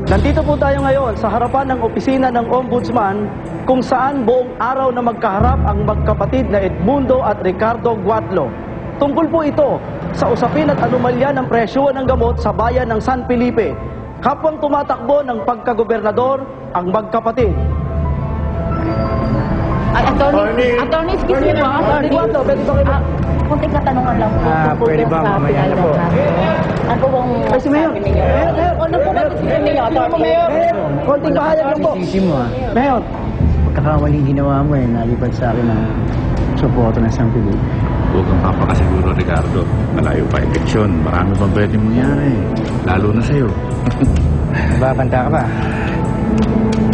Nandito po tayo ngayon sa harapan ng opisina ng Ombudsman kung saan buong araw na magkaharap ang magkapatid na Edmundo at Ricardo Guatlo. Tungkol po ito sa usapin at anomalya ng presyo ng gamot sa bayan ng San Felipe. Kapwang tumatakbo ng pagkagobernador ang magkapatid. Attorney, excuse me po. Attorney Guatlo, pwede ba kayo? Kunting katanungan lang po. Pwede ba mamaya na po? Ano bang si Mayor. sabi ninyo? Ano po ba sabi ninyo, Attorney? Konting bahayag lang po. Sisi mo Mayor. Pagkakamaling ginawa mo nalipad sa akin ng suporto ng San Felipe. Huwag kang papakasiguro, Ricardo. Malayo pa eleksyon. Marami pang pwede mangyari. Lalo na sa'yo. Babanta ka ba?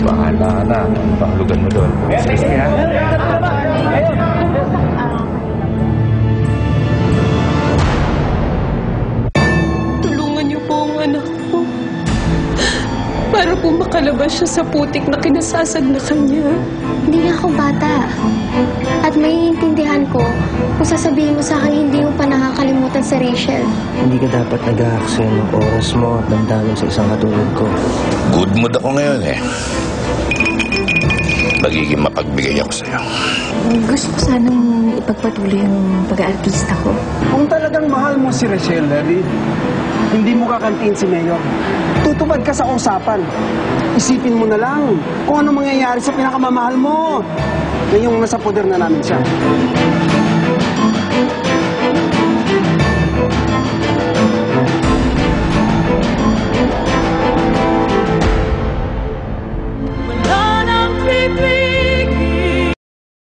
Bahala ka na. Ang pahulugan mo doon. Sige ha? Tulungan niyo po ang anak ko. Para po makalabas siya sa putik na kinasasad na kanya. Hindi nga ako bata. At maiintindihan ko kung sasabihin mo sa akin hindi mo pa nakakalimutan si Rachel. Hindi ka dapat nag-aaksaya ng oras mo at damdamin sa isang katulad ko. Good mood ako ngayon eh. Magiging mapagbigay ako sa'yo. Gusto ko sanang ipagpatuloy yung pag-aartista ko. Kung talagang mahal mo si Rachel, Larry, hindi mo kakantiin si Mayor. Tutupad ka sa usapan. Isipin mo na lang kung ano mangyayari sa pinakamamahal mo. Ngayong nasa poder na namin siya.